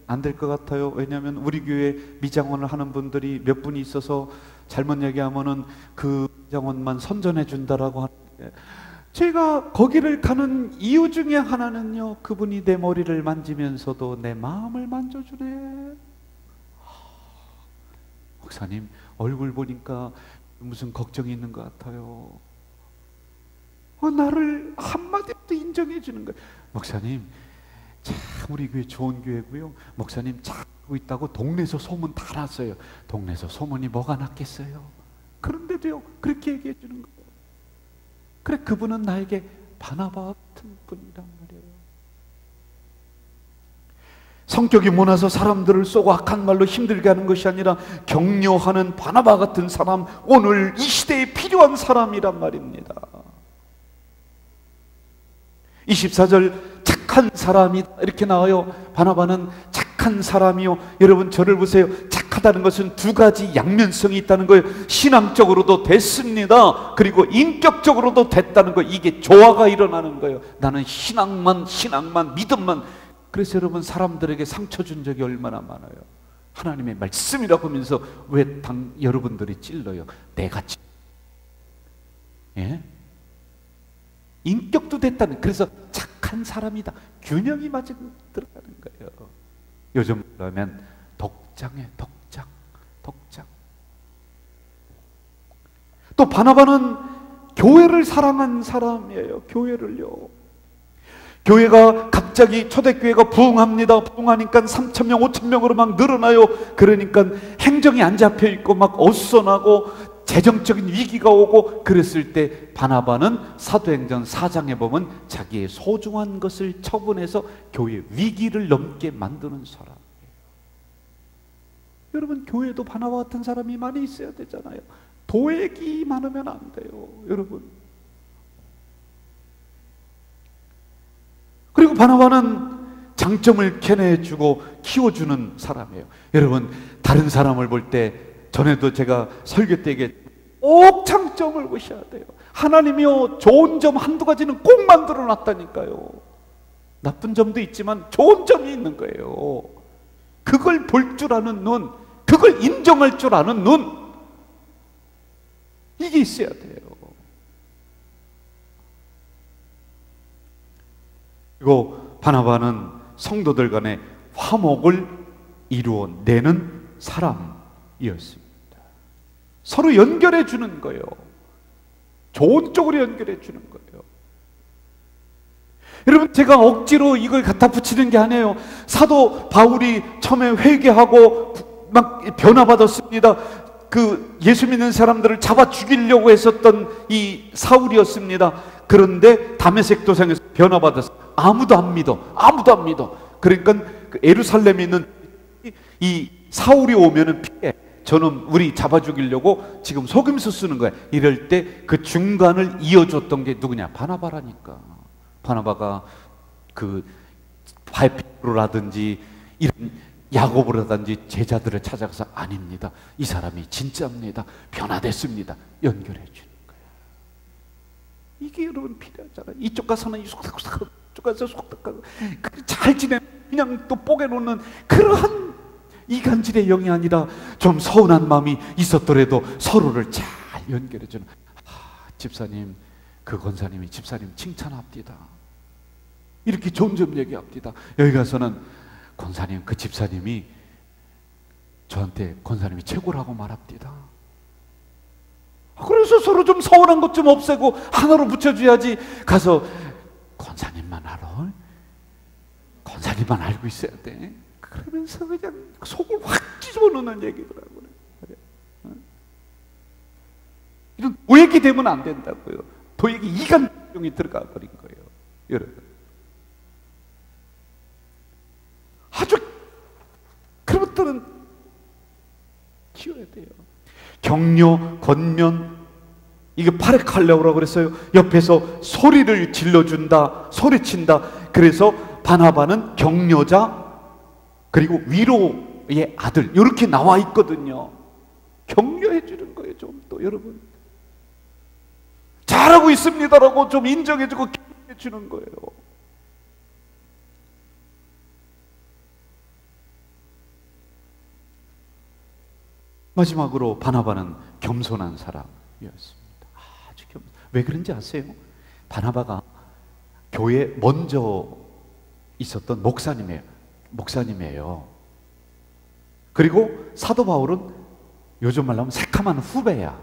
안 될 것 같아요. 왜냐하면 우리 교회 미장원을 하는 분들이 몇 분이 있어서 잘못 얘기하면은 그 미장원만 선전해 준다라고 하는데, 제가 거기를 가는 이유 중에 하나는요, 그분이 내 머리를 만지면서도 내 마음을 만져주네. 목사님 얼굴 보니까 무슨 걱정이 있는 것 같아요. 나를 한마디도 인정해 주는 거예요. 목사님, 참 우리 교회 좋은 교회고요. 목사님 잘 하고 있다고 동네에서 소문 다 났어요. 동네에서 소문이 뭐가 났겠어요. 그런데도요 그렇게 얘기해 주는 거예요. 그래, 그분은 나에게 바나바 같은 분이란 말이에요. 성격이 모나서 사람들을 쏘고 악한 말로 힘들게 하는 것이 아니라 격려하는 바나바 같은 사람, 오늘 이 시대에 필요한 사람이란 말입니다. 24절 착한 사람이다 이렇게 나와요. 바나바는 착한 사람이요. 여러분 저를 보세요. 착하다는 것은 두 가지 양면성이 있다는 거예요. 신앙적으로도 됐습니다. 그리고 인격적으로도 됐다는 거. 이게 조화가 일어나는 거예요. 나는 신앙만 믿음만. 그래서 여러분 사람들에게 상처 준 적이 얼마나 많아요. 하나님의 말씀이라고 하면서 왜 여러분들이 찔러요? 내가 예? 인격도 됐다는, 그래서 착한 사람이다. 균형이 맞은 들어가는 거예요. 요즘 그러면 독장에 독장. 또 바나바는 교회를 사랑한 사람이에요. 교회를요. 교회가 갑자기 초대교회가 부흥합니다. 부흥하니까 3,000명, 5,000명으로 막 늘어나요. 그러니까 행정이 안 잡혀 있고 막 어수선하고 재정적인 위기가 오고 그랬을 때 바나바는 사도행전 4장에 보면 자기의 소중한 것을 처분해서 교회 위기를 넘게 만드는 사람이에요. 여러분 교회도 바나바 같은 사람이 많이 있어야 되잖아요. 도액이 많으면 안 돼요. 여러분. 그리고 바나바는 장점을 캐내주고 키워주는 사람이에요. 여러분 다른 사람을 볼 때, 전에도 제가 설교 때 꼭 장점을 보셔야 돼요. 하나님이요 좋은 점 한두 가지는 꼭 만들어 놨다니까요. 나쁜 점도 있지만 좋은 점이 있는 거예요. 그걸 볼 줄 아는 눈, 그걸 인정할 줄 아는 눈, 이게 있어야 돼요. 그리고 바나바는 성도들 간에 화목을 이루어내는 사람이었습니다. 서로 연결해 주는 거예요. 좋은 쪽으로 연결해 주는 거예요. 여러분 제가 억지로 이걸 갖다 붙이는 게 아니에요. 사도 바울이 처음에 회개하고 막 변화받았습니다. 그 예수 믿는 사람들을 잡아 죽이려고 했었던 이 사울이었습니다. 그런데 다메섹 도상에서 변화받았어요. 아무도 안 믿어. 그러니까 그 예루살렘에 있는 이 사울이 오면은 피해. 저는 우리 잡아 죽이려고 지금 속임수 쓰는 거야. 이럴 때 그 중간을 이어줬던 게 누구냐? 바나바라니까. 바나바가 그 베드로라든지 이런 야고보라든지 제자들을 찾아가서 아닙니다. 이 사람이 진짜입니다. 변화됐습니다. 연결해 주는 거야. 이게 여러분 필요하잖아요. 이쪽 가서는 속닥속닥, 이쪽 가서 속닥하고 잘 지내 그냥 또 뽀개놓는 그러한 이간질의 영이 아니라 좀 서운한 마음이 있었더라도 서로를 잘 연결해주는. 집사님, 그 권사님이 집사님 칭찬합니다. 이렇게 좋은 점 얘기합니다. 여기 가서는 권사님, 그 집사님이 저한테 권사님이 최고라고 말합니다. 그래서 서로 좀 서운한 것 좀 없애고 하나로 붙여줘야지. 가서 권사님만 알아? 권사님만 알고 있어야 돼. 그러면서 그냥 속을 확 찢어놓는 얘기더라고요. 이런 도액이 되면 안 된다고요. 도액이 이간병이 들어가 버린 거예요. 여러분 아주 그런 것들은 키워야 돼요. 격려, 권면, 이게 파레칼레오라고 그랬어요. 옆에서 소리를 질러준다, 소리친다. 그래서 바나바는 격려자 그리고 위로의 아들 이렇게 나와 있거든요. 격려해 주는 거예요. 좀 또 여러분 잘하고 있습니다라고 좀 인정해주고 격려해 주는 거예요. 마지막으로 바나바는 겸손한 사람이었습니다. 아주 왜 그런지 아세요? 바나바가 교회 먼저 있었던 목사님이에요. 그리고 사도 바울은 요즘 말로 하면 새카만 후배야.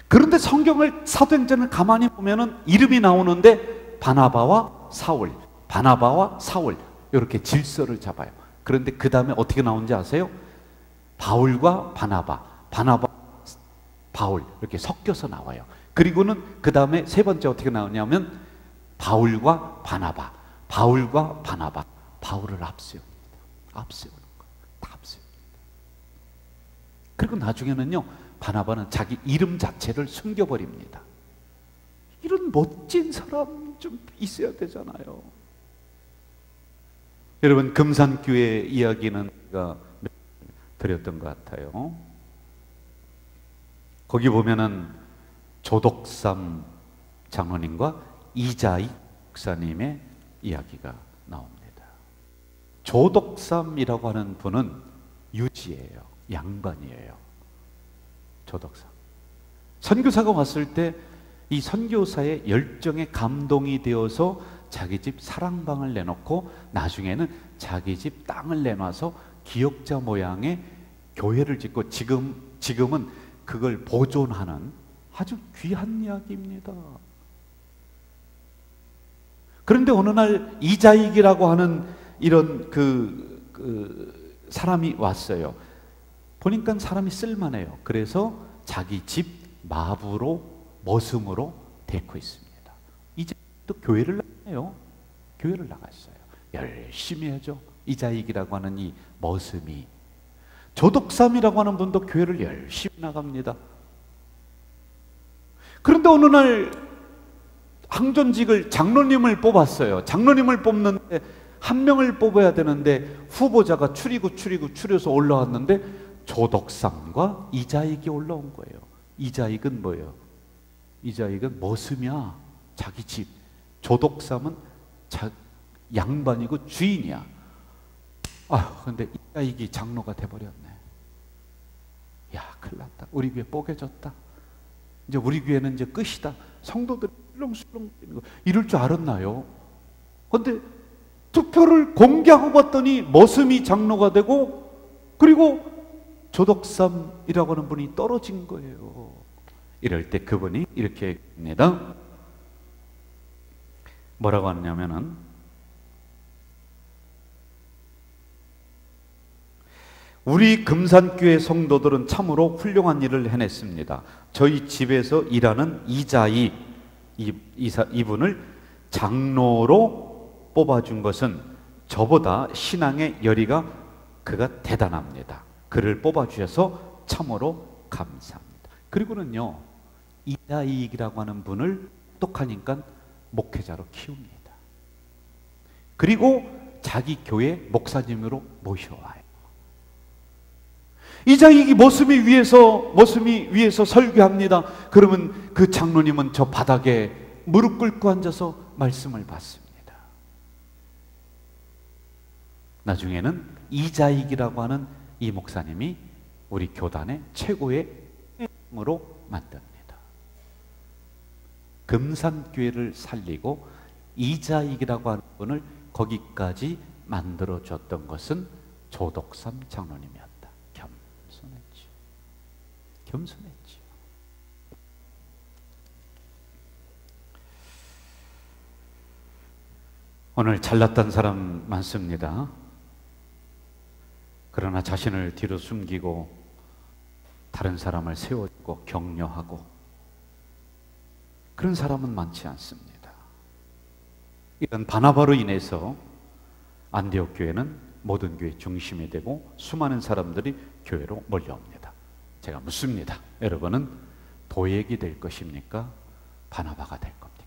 그런데 성경을 사도행전을 가만히 보면은 이름이 나오는데 바나바와 사울 바나바와 사울 이렇게 질서를 잡아요. 그런데 그 다음에 어떻게 나오는지 아세요? 바울과 바나바, 바나바, 바울 이렇게 섞여서 나와요. 그리고는 그 다음에 세 번째 어떻게 나오냐면 바울과 바나바, 바울과 바나바, 바울을 앞세웁니다. 앞세우는 거예요. 다 앞세웁니다. 그리고 나중에는요, 바나바는 자기 이름 자체를 숨겨버립니다. 이런 멋진 사람 좀 있어야 되잖아요. 여러분, 금산교회 이야기는 제가 드렸던 것 같아요. 거기 보면은 조덕삼 장로님과 이자익 목사님의 이야기가 나옵니다. 조덕삼이라고 하는 분은 유지예요. 양반이에요. 조덕삼. 선교사가 왔을 때 이 선교사의 열정에 감동이 되어서 자기 집 사랑방을 내놓고 나중에는 자기 집 땅을 내놔서 기역자 모양의 교회를 짓고 지금은 그걸 보존하는 아주 귀한 이야기입니다. 그런데 어느 날 이자익이라고 하는 이런 사람이 왔어요. 보니까 사람이 쓸만해요. 그래서 자기 집 마부로 머슴으로 데리고 있습니다. 이제 또 교회를 나가요. 교회를 나갔어요. 열심히 하죠. 이자익이라고 하는 이 머슴이. 조덕삼이라고 하는 분도 교회를 열심히 나갑니다. 그런데 어느 날 항존직을 장로님을 뽑았어요. 장로님을 뽑는데 한 명을 뽑아야 되는데 후보자가 추려서 올라왔는데 조덕삼과 이자익이 올라온 거예요. 이자익은 뭐예요? 이자익은 머슴이야. 자기 집. 조덕삼은 양반이고 주인이야. 근데 이자익이 장로가 돼버렸네. 야, 큰일 났다. 우리 교회 뽀개졌다. 이제 우리 교회는 이제 끝이다. 성도들이 술렁술렁 이럴 줄 알았나요? 근데 투표를 공개하고 봤더니 머슴이 장로가 되고, 그리고 조덕삼이라고 하는 분이 떨어진 거예요. 이럴 때 그분이 이렇게 합니다. 뭐라고 하냐면은, 우리 금산교회 성도들은 참으로 훌륭한 일을 해냈습니다. 저희 집에서 일하는 이자익, 이분을 장로로 뽑아준 것은 저보다 신앙의 열의가 그가 대단합니다. 그를 뽑아주셔서 참으로 감사합니다. 그리고는요, 이자익이라고 하는 분을 똑하니까 목회자로 키웁니다. 그리고 자기 교회 목사님으로 모셔와요. 이자익이 머슴이 위에서 설교합니다. 그러면 그 장로님은 저 바닥에 무릎 꿇고 앉아서 말씀을 받습니다. 나중에는 이자익이라고 하는 이 목사님이 우리 교단의 최고의 으로 만듭니다. 금산교회를 살리고 이자익이라고 하는 분을 거기까지 만들어줬던 것은 조덕삼 장로님이었다. 겸손했죠. 오늘 잘났던 사람 많습니다. 그러나 자신을 뒤로 숨기고 다른 사람을 세워주고 격려하고 그런 사람은 많지 않습니다. 이런 바나바로 인해서 안디옥 교회는 모든 교회 중심이 되고 수많은 사람들이 교회로 몰려옵니다. 제가 묻습니다. 여러분은 도액이 될 것입니까? 바나바가 될 겁니까?